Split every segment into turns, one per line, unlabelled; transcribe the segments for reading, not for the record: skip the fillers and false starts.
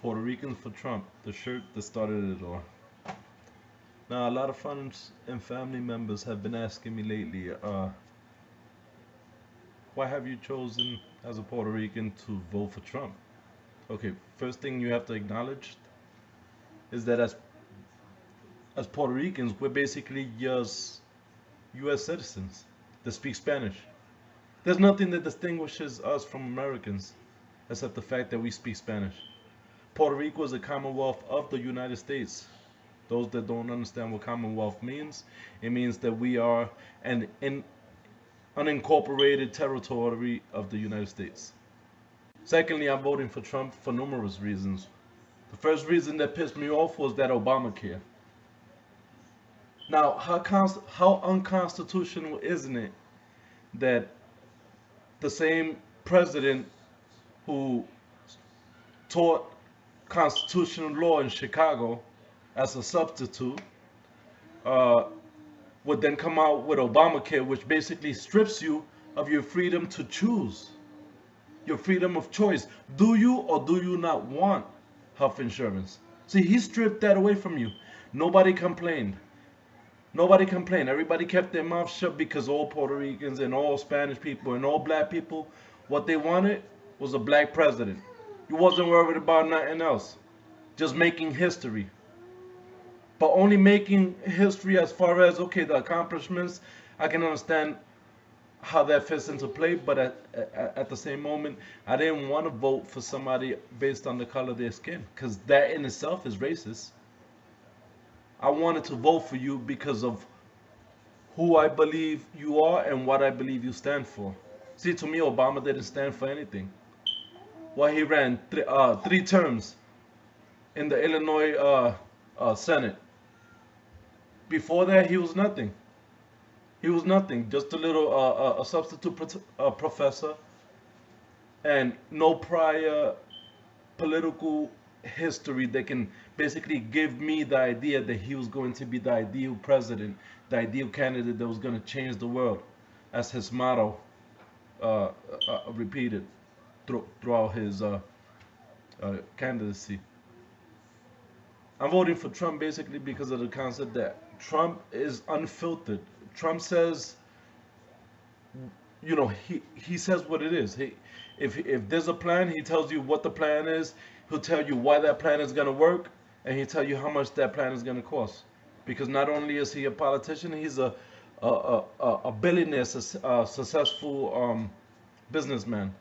Puerto Ricans for Trump, the shirt that started it all. Now, a lot of friends and family members have been asking me lately, why have you chosen as a Puerto Rican to vote for Trump? Okay, first thing you have to acknowledge is that as Puerto Ricans, we're basically just U.S. citizens that speak Spanish. There's nothing that distinguishes us from Americans except the fact that we speak Spanish. Puerto Rico is a commonwealth of the United States. Those that don't understand what commonwealth means, it means that we are an unincorporated territory of the United States. Secondly, I'm voting for Trump for numerous reasons. The first reason that pissed me off was that Obamacare. Now, how unconstitutional isn't it that the same president who taught constitutional law in Chicago as a substitute uh, would then come out with Obamacare, which basically strips you of your freedom to choose, your freedom of choice. Do you or do you not want health insurance? See, he stripped that away from you. Nobody complained. Nobody complained. Everybody kept their mouth shut because all Puerto Ricans and all Spanish people and all black people, what they wanted was a black president. You wasn't worried about nothing else. Just making history. But only making history as far as, okay, the accomplishments, I can understand how that fits into play, but at the same moment, I didn't want to vote for somebody based on the color of their skin, because that in itself is racist. I wanted to vote for you because of who I believe you are and what I believe you stand for. See, to me, Obama didn't stand for anything. Well, he ran three terms in the Illinois Senate. Before that, he was nothing. He was nothing, just a little a substitute professor, and no prior political history that can basically give me the idea that he was going to be the ideal president, the ideal candidate that was going to change the world, as his motto repeated throughout his candidacy. I'm voting for Trump basically because of the concept that Trump is unfiltered. Trump says, he says what it is. If there's a plan, he tells you what the plan is. He'll tell you why that plan is going to work, and he'll tell you how much that plan is going to cost. Because not only is he a politician, he's a billionaire, successful businessman.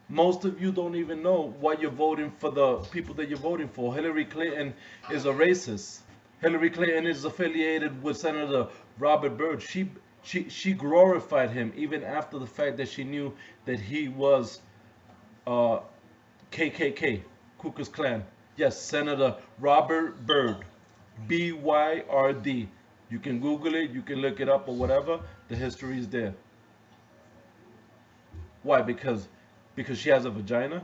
Most of you don't even know why you're voting for the people that you're voting for. Hillary Clinton is a racist. Hillary Clinton is affiliated with Senator Robert Byrd. She glorified him even after the fact that she knew that he was KKK, Ku Klux Klan. Yes, Senator Robert Byrd, BYRD. You can Google it, you can look it up or whatever. The history is there. Why? Because she has a vagina?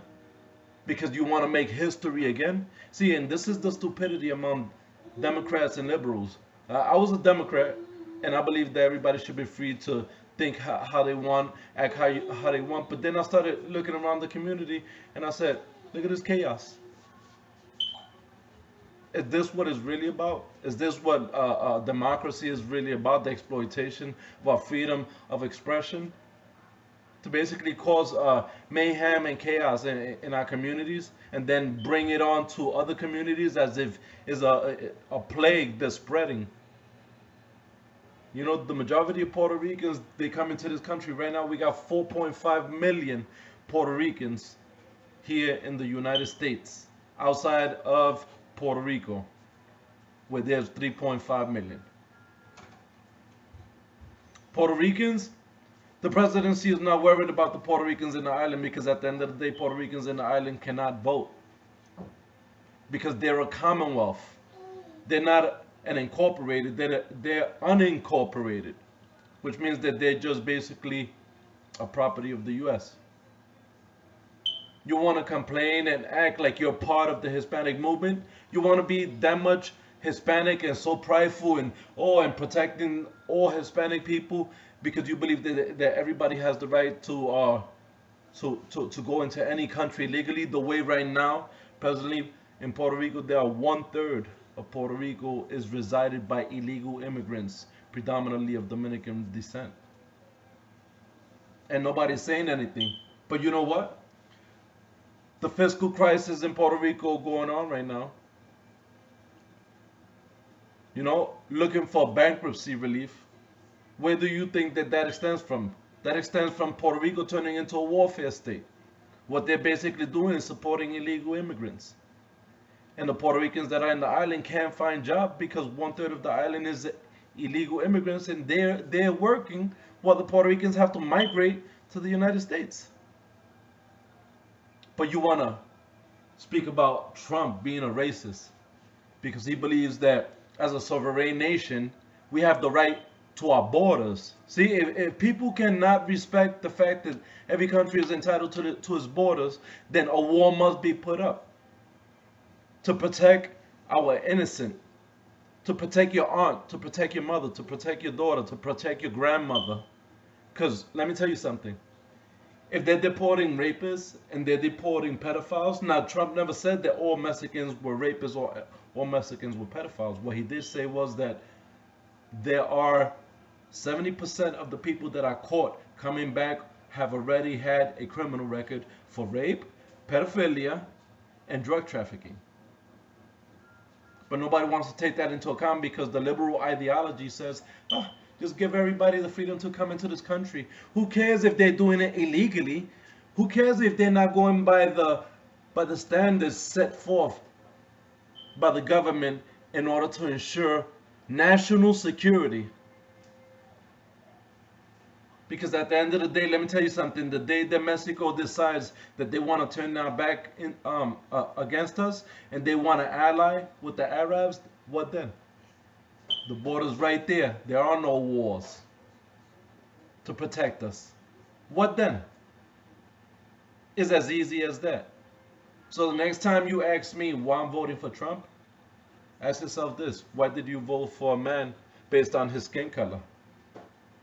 Because you want to make history again? See, and this is the stupidity among Democrats and liberals. I was a Democrat, and I believe that everybody should be free to think how they want, act how they want. But then I started looking around the community, and I said, look at this chaos. Is this what it's really about? Is this what democracy is really about? The exploitation of our freedom of expression? To basically cause mayhem and chaos in our communities, and then bring it on to other communities as if it's a plague that's spreading. You know, the majority of Puerto Ricans, they come into this country. Right now, we got 4.5 million Puerto Ricans here in the United States, outside of Puerto Rico, where there's 3.5 million. Puerto Ricans, the presidency is not worried about the Puerto Ricans in the island, because at the end of the day, Puerto Ricans in the island cannot vote because they're a commonwealth. They're not an incorporated, they're unincorporated, which means that they're just basically a property of the U.S. You want to complain and act like you're part of the Hispanic movement? You want to be that much Hispanic and so prideful and protecting all Hispanic people because you believe that everybody has the right to go into any country legally? The way right now Presently, in Puerto Rico, there are 1/3 of Puerto Rico is resided by illegal immigrants, predominantly of Dominican descent. And nobody's saying anything. But you know what? The fiscal crisis in Puerto Rico going on right now. You know, looking for bankruptcy relief. Where do you think that that extends from? That extends from Puerto Rico turning into a warfare state. What they're basically doing is supporting illegal immigrants. And the Puerto Ricans that are in the island can't find jobs because 1/3 of the island is illegal immigrants, and they're working while the Puerto Ricans have to migrate to the United States. But you wanna speak about Trump being a racist because he believes that as a sovereign nation we have the right to our borders. See, if people cannot respect the fact that every country is entitled to its borders, then a war must be put up to protect our innocent, to protect your aunt, to protect your mother, to protect your daughter, to protect your grandmother. Because let me tell you something. If they're deporting rapists and they're deporting pedophiles, now Trump never said that all Mexicans were rapists or all Mexicans were pedophiles. What he did say was that there are 70% of the people that are caught coming back have already had a criminal record for rape, pedophilia, and drug trafficking. But nobody wants to take that into account because the liberal ideology says, oh, just give everybody the freedom to come into this country. Who cares if they're doing it illegally? Who cares if they're not going by the standards set forth by the government in order to ensure national security? Because at the end of the day, let me tell you something. The day that Mexico decides that they want to turn their back against us and they want to ally with the Arabs, what then? The border's right there. There are no wars to protect us. What then? It's as easy as that. So the next time you ask me why I'm voting for Trump, ask yourself this. Why did you vote for a man based on his skin color?